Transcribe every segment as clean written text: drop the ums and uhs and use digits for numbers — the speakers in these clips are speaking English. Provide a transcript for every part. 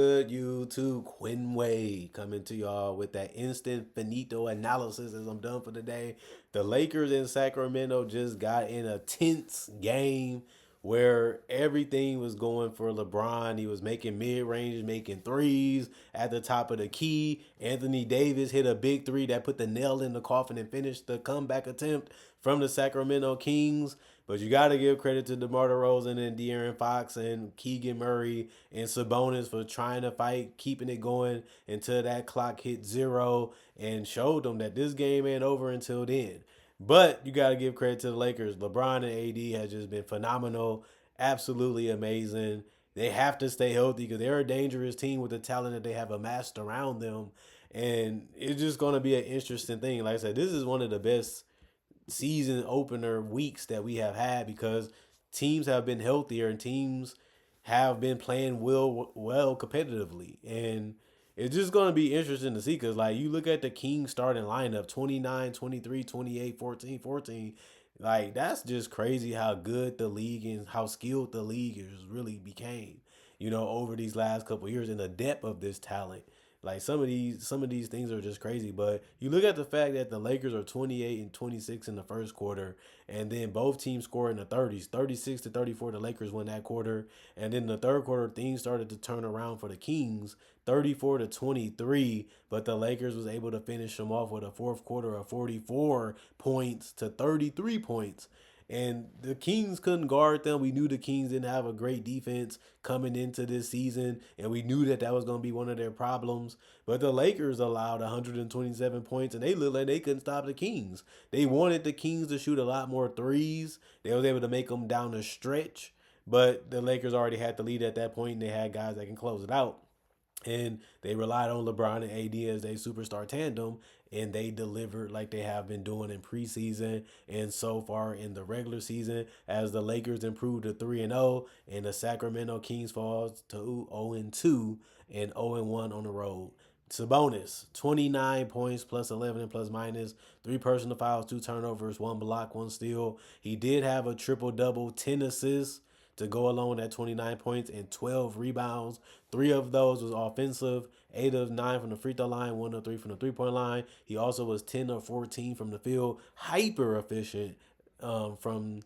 Good YouTube, Quinway coming to y'all with that instant finito analysis as I'm done for the day. The Lakers in Sacramento just got in a tense game where everything was going for LeBron. He was making mid-range, making threes at the top of the key. Anthony Davis hit a big three that put the nail in the coffin and finished the comeback attempt from the Sacramento Kings. But you got to give credit to DeMar DeRozan and De'Aaron Fox and Keegan Murray and Sabonis for trying to fight, keeping it going until that clock hit zero and showed them that this game ain't over until then. But you got to give credit to the Lakers. LeBron and AD has just been phenomenal, absolutely amazing. They have to stay healthy because they're a dangerous team with the talent that they have amassed around them. And it's just going to be an interesting thing. Like I said, this is one of the best season opener weeks that we have had because teams have been healthier and teams have been playing well competitively. And it's just going to be interesting to see because like you look at the Kings starting lineup 29, 23, 28, 14, 14. Like that's just crazy how good the league and how skilled the league is really became, over these last couple of years and the depth of this talent. Like some of these things are just crazy. But you look at the fact that the Lakers are 28 and 26 in the first quarter, and then both teams score in the 30s, 36-34. The Lakers win that quarter, and then the third quarter things started to turn around for the Kings, 34-23. But the Lakers was able to finish them off with a fourth quarter of 44 points to 33 points. And the Kings couldn't guard them. We knew the Kings didn't have a great defense coming into this season, and we knew that that was going to be one of their problems. But the Lakers allowed 127 points, and they looked like they couldn't stop the Kings. They wanted the Kings to shoot a lot more threes. They was able to make them down the stretch, but the Lakers already had the lead at that point, and they had guys that can close it out. And they relied on LeBron and AD as their superstar tandem, and they delivered like they have been doing in preseason and so far in the regular season. As the Lakers improved to 3-0, and the Sacramento Kings falls to 0-2 and 0-1 on the road. Sabonis, 29 points plus 11 and plus minus, three personal fouls, two turnovers, one block, one steal. He did have a triple double, 10 assists to go along with that 29 points and 12 rebounds. Three of those was offensive, 8 of 9 from the free throw line, 1 of 3 from the 3-point line. He also was 10 of 14 from the field, hyper efficient from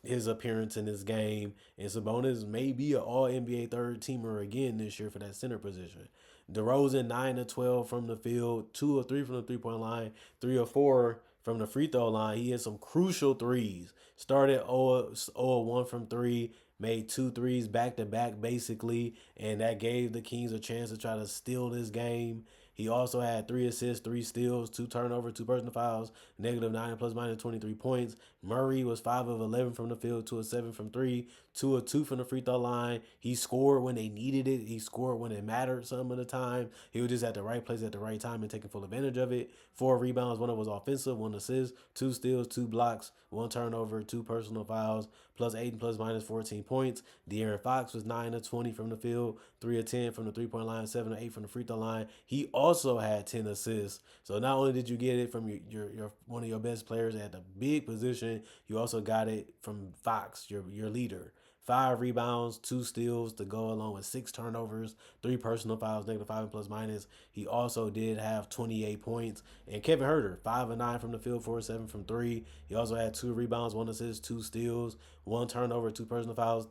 his appearance in this game. And Sabonis may be an All NBA third teamer again this year for that center position. DeRozan 9 of 12 from the field, 2 of 3 from the 3-point line, 3 of 4 from the free throw line. He had some crucial threes. Started 0 of 1 from three, made two threes back to back basically, and that gave the Kings a chance to try to steal this game. He also had 3 assists, 3 steals, 2 turnovers, two personal fouls, -9 plus minus 23 points. Murray was 5 of 11 from the field, 2 of 7 from three, 2 of 2 from the free throw line. He scored when they needed it. He scored when it mattered some of the time. He was just at the right place at the right time and taking full advantage of it. 4 rebounds, one of was offensive, 1 assist, 2 steals, 2 blocks, 1 turnover, 2 personal fouls, +8 and plus minus 14 points. De'Aaron Fox was 9 of 20 from the field, 3 of 10 from the 3-point line, 7 of 8 from the free throw line. He also had 10 assists. So not only did you get it from your one of your best players at the big position, you also got it from Fox, your leader. 5 rebounds, 2 steals to go along with 6 turnovers, 3 personal fouls, -5 and plus minus. He also did have 28 points. And Kevin Herter, 5 of 9 from the field, 4 of 7 from three. He also had 2 rebounds, 1 assist, 2 steals, 1 turnover, 2 personal fouls,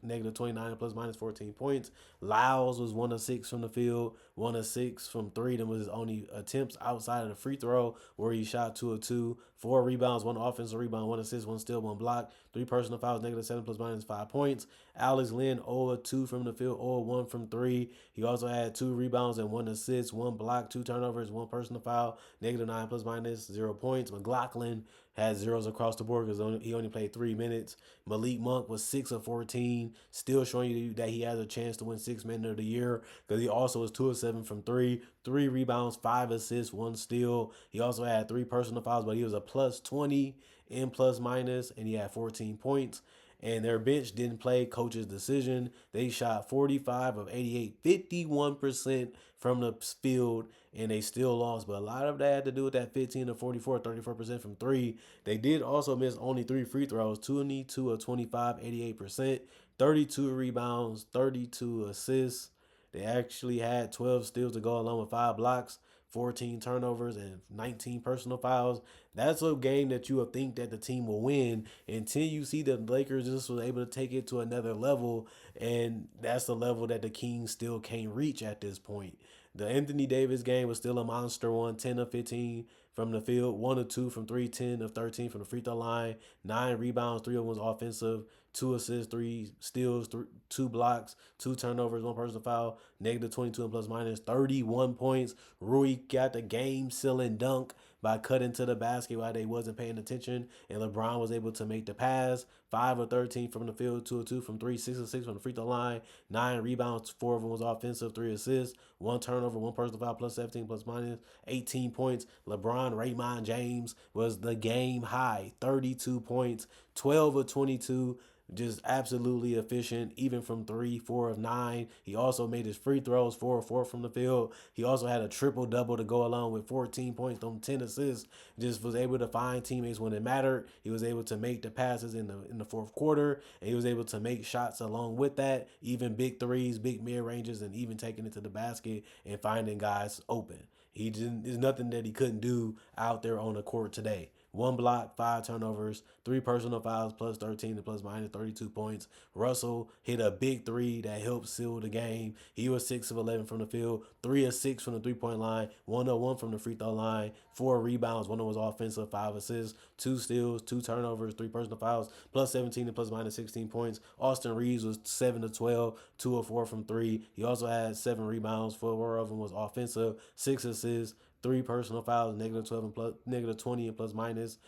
-29 and plus minus 14 points. Lyles was 1 of 6 from the field, 1 of 6 from three. Them was his only attempts outside of the free throw where he shot 2 of 2. 4 rebounds, 1 offensive rebound, 1 assist, 1 steal, 1 block, 3 personal fouls, -7 plus minus 5 points. Alex Lynn, 0 of 2 from the field, 0 of 1 from three. He also had 2 rebounds and 1 assist, 1 block, 2 turnovers, 1 personal foul, -9 plus minus 0 points. McLaughlin had zeros across the board because he only played 3 minutes. Malik Monk was 6 of 14, still showing you that he has a chance to win 6 Man of the Year because he also was 2 of 7 from three, 3 rebounds, 5 assists, 1 steal. He also had 3 personal fouls, but he was a +20 in plus minus, and he had 14 points. And their bench didn't play. Coach's decision. They shot 45 of 88, 51% from the field, and they still lost. But a lot of that had to do with that 15 of 44, 34% from three. They did also miss only 3 free throws, 22 of 25, 88%, 32 rebounds, 32 assists. They actually had 12 steals to go along with 5 blocks, 14 turnovers, and 19 personal fouls. That's a game that you would think that the team will win until you see the Lakers just was able to take it to another level, and that's the level that the Kings still can't reach at this point. The Anthony Davis game was still a monster one, 10 of 15 from the field, 1 of 2 from 3, 10 of 13 from the free throw line, 9 rebounds, 3 of them was offensive, 2 assists, 3 steals, 2 blocks, 2 turnovers, 1 personal foul, negative 22 and plus minus, 31 points. Rui got the game sealing dunk by cutting to the basket while they wasn't paying attention, and LeBron was able to make the pass. 5 of 13 from the field, 2 of 2 from 3, 6 of 6 from the free throw line, 9 rebounds, 4 of them was offensive, 3 assists, 1 turnover, 1 personal foul, plus 17 plus minus, 18 points. LeBron Raymond James was the game high, 32 points, 12 of 22, just absolutely efficient, even from 3, 4 of 9. He also made his free throws, 4 of 4 from the field. He also had a triple double to go along with 14 points on 10 assists. Just was able to find teammates when it mattered. He was able to make the passes in the fourth quarter, and he was able to make shots along with that, even big threes, big mid ranges, and even taking it to the basket and finding guys open. He didn't. There's nothing that he couldn't do out there on the court today. 1 block, 5 turnovers, 3 personal fouls, plus 13 and plus minus 32 points. Russell hit a big three that helped seal the game. He was 6 of 11 from the field, 3 of 6 from the 3 point line, 1 of 1 from the free throw line, 4 rebounds, 1 of was offensive, 5 assists, 2 steals, 2 turnovers, 3 personal fouls, plus 17 and plus minus 16 points. Austin Reeves was 7 of 12, 2 of 4 from 3. He also had 7 rebounds, 4 of them was offensive, 6 assists, 3 personal fouls, negative 12 and plus negative 20 and plus minus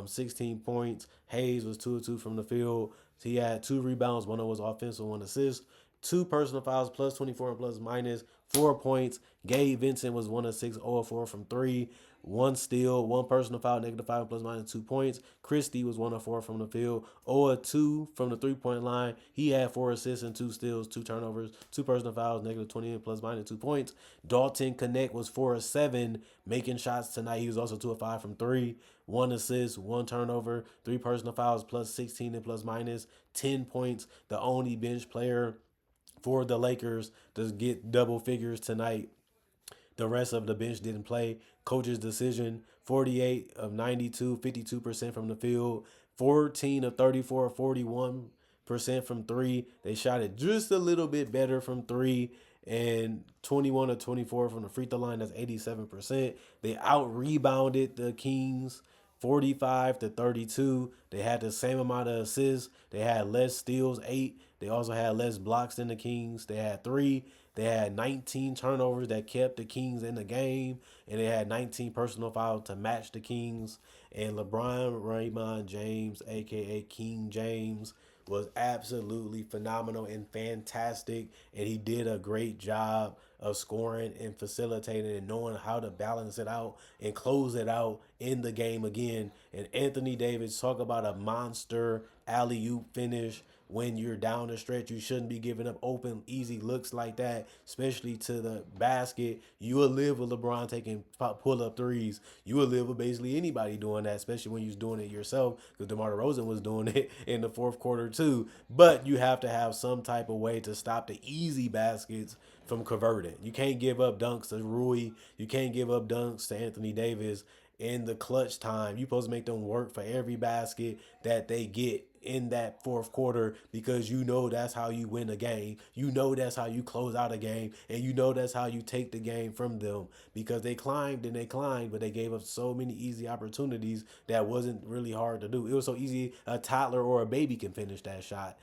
16 points. Hayes was 2 of 2 from the field. He had 2 rebounds, 1 of was offensive, 1 assist. 2 personal fouls, plus 24 and plus minus 4 points. Gabe Vincent was 1 of 6, 0 of 4 from 3. 1 steal, 1 personal foul, negative 5 plus minus 2 points. Christie was 1 of 4 from the field, 0 of 2 from the 3 point line. He had 4 assists and 2 steals, 2 turnovers, 2 personal fouls, negative 20 plus minus 2 points. Dalton Connect was 4 of 7 making shots tonight. He was also 2 of 5 from 3. 1 assist, 1 turnover, 3 personal fouls, plus 16 and plus minus 10 points. The only bench player for the Lakers to get double figures tonight. The rest of the bench didn't play. Coach's decision: 48 of 92, 52% from the field, 14 of 34, 41% from 3. They shot it just a little bit better from 3, and 21 of 24 from the free throw line. That's 87%. They out rebounded the Kings 45 to 32. They had the same amount of assists. They had less steals, 8. They also had less blocks than the Kings. They had 3. They had 19 turnovers that kept the Kings in the game, and they had 19 personal fouls to match the Kings. And LeBron Raymond James, aka King James, was absolutely phenomenal and fantastic, and he did a great job of scoring and facilitating and knowing how to balance it out and close it out in the game again. And Anthony Davis, talk about a monster alley oop finish. When you're down the stretch, you shouldn't be giving up open, easy looks like that, especially to the basket. You will live with LeBron taking pull up threes. You will live with basically anybody doing that, especially when you're doing it yourself, because DeMar DeRozan was doing it in the fourth quarter too. But you have to have some type of way to stop the easy baskets from converting. You can't give up dunks to Rui. You can't give up dunks to Anthony Davis in the clutch time. You're supposed to make them work for every basket that they get in that fourth quarter, because you know that's how you win a game. You know that's how you close out a game, and you know that's how you take the game from them, because they climbed and they climbed, but they gave up so many easy opportunities that wasn't really hard to do. It was so easy a toddler or a baby can finish that shot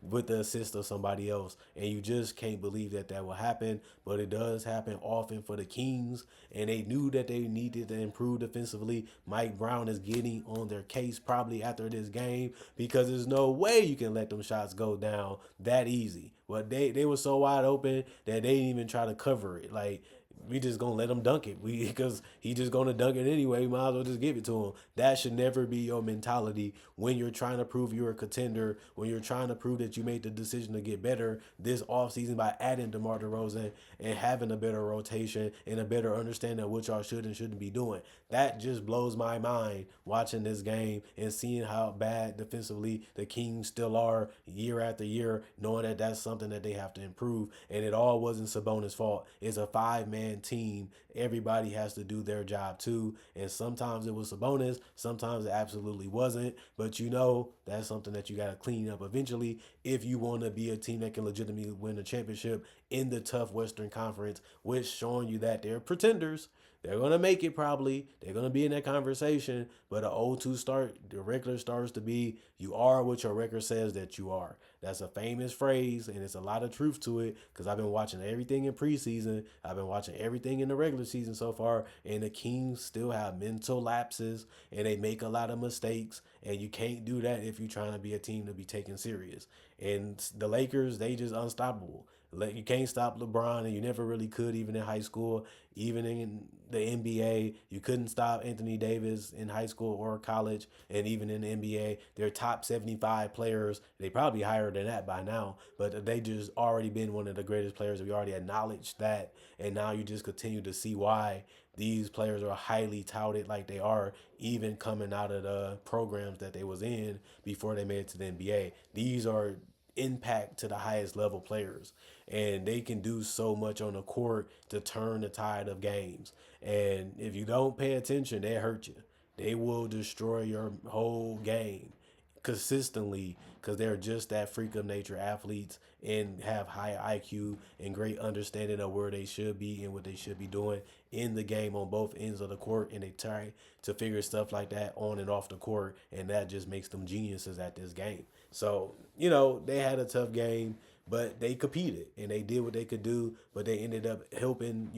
with the assist of somebody else, and you just can't believe that that will happen. But it does happen often for the Kings, and they knew that they needed to improve defensively. Mike Brown is getting on their case probably after this game, because there's no way you can let them shots go down that easy. But they were so wide open that they didn't even try to cover it. Like, we just gonna let him dunk it. We because he just gonna dunk it anyway. Might as well just give it to him. That should never be your mentality when you're trying to prove you're a contender. When you're trying to prove that you made the decision to get better this offseason by adding DeMar DeRozan and having a better rotation and a better understanding of what y'all should and shouldn't be doing. That just blows my mind watching this game and seeing how bad defensively the Kings still are year after year, knowing that that's something that they have to improve. And it all wasn't Sabonis' fault. It's a 5-man team. Everybody has to do their job too. And sometimes it was Sabonis, sometimes it absolutely wasn't. But you know, that's something that you got to clean up eventually if you want to be a team that can legitimately win a championship in the tough Western Conference, which showing you that they're pretenders. They're gonna make it probably. They're gonna be in that conversation. But a 0-2 start, the regular starts to be you are what your record says that you are. That's a famous phrase, and it's a lot of truth to it. Because I've been watching everything in preseason. I've been watching everything in the regular season so far, and the Kings still have mental lapses, and they make a lot of mistakes. And you can't do that if you're trying to be a team to be taken serious. And the Lakers, they just unstoppable. You can't stop LeBron, and you never really could, even in high school, even in the NBA. You couldn't stop Anthony Davis in high school or college, and even in the NBA. They're top 75 players. They probably higher than that by now, but they just already been one of the greatest players. We already acknowledged that, and now you just continue to see why these players are highly touted like they are, even coming out of the programs that they was in before they made it to the NBA. These are impact to the highest level players, and they can do so much on the court to turn the tide of games. And if you don't pay attention, they hurt you. They will destroy your whole game consistently because they're just that freak of nature athletes and have high IQ and great understanding of where they should be and what they should be doing in the game on both ends of the court. And they try to figure stuff like that on and off the court, and that just makes them geniuses at this game. So, they had a tough game, but they competed and they did what they could do, but they ended up helping,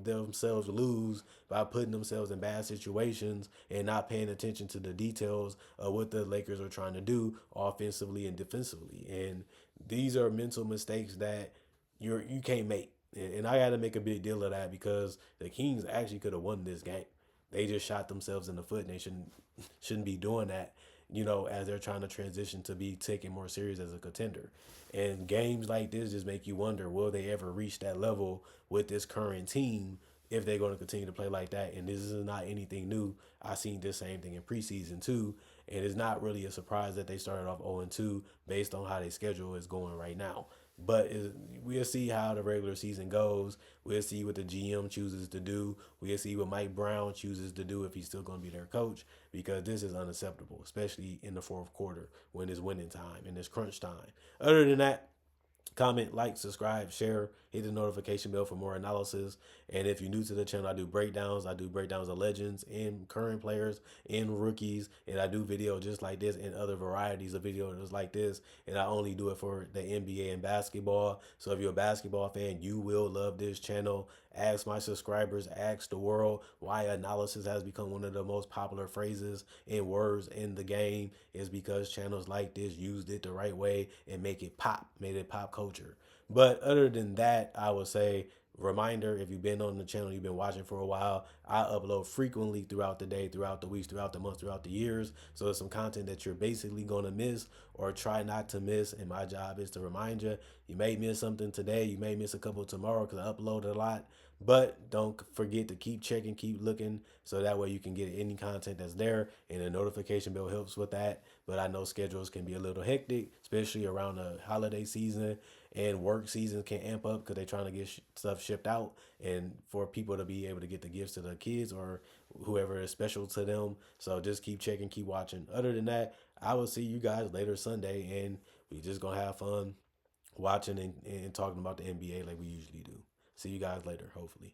themselves lose by putting themselves in bad situations and not paying attention to the details of what the Lakers are trying to do offensively and defensively. And these are mental mistakes that you can't make. And I got to make a big deal of that because the Kings actually could have won this game. They just shot themselves in the foot, and they shouldn't be doing that. As they're trying to transition to be taken more serious as a contender. And games like this just make you wonder, will they ever reach that level with this current team if they're going to continue to play like that? And this is not anything new. I seen this same thing in preseason too. And it's not really a surprise that they started off 0-2 based on how their schedule is going right now. But we'll see how the regular season goes. We'll see what the GM chooses to do. We'll see what Mike Brown chooses to do if he's still going to be their coach, because this is unacceptable, especially in the fourth quarter when it's winning time and it's crunch time. Other than that, comment, like, subscribe, share, hit the notification bell for more analysis. And if you're new to the channel, I do breakdowns. I do breakdowns of legends and current players and rookies. And I do videos just like this and other varieties of videos like this. And I only do it for the NBA and basketball. So if you're a basketball fan, you will love this channel. Ask my subscribers, ask the world why analysis has become one of the most popular phrases and words in the game is because channels like this used it the right way and made it pop culture. But other than that, I would say reminder, if you've been on the channel, you've been watching for a while, I upload frequently throughout the day, throughout the weeks, throughout the months, throughout the years. So it's some content that you're basically going to miss or try not to miss. And my job is to remind you, you may miss something today, you may miss a couple tomorrow because I upload a lot. But don't forget to keep checking, keep looking, so that way you can get any content that's there, and the notification bell helps with that. But I know schedules can be a little hectic, especially around the holiday season, and work season can amp up because they're trying to get stuff shipped out, and for people to be able to get the gifts to the kids or whoever is special to them. So just keep checking, keep watching. Other than that, I will see you guys later Sunday, and we just gonna have fun watching and talking about the NBA like we usually do. See you guys later, hopefully.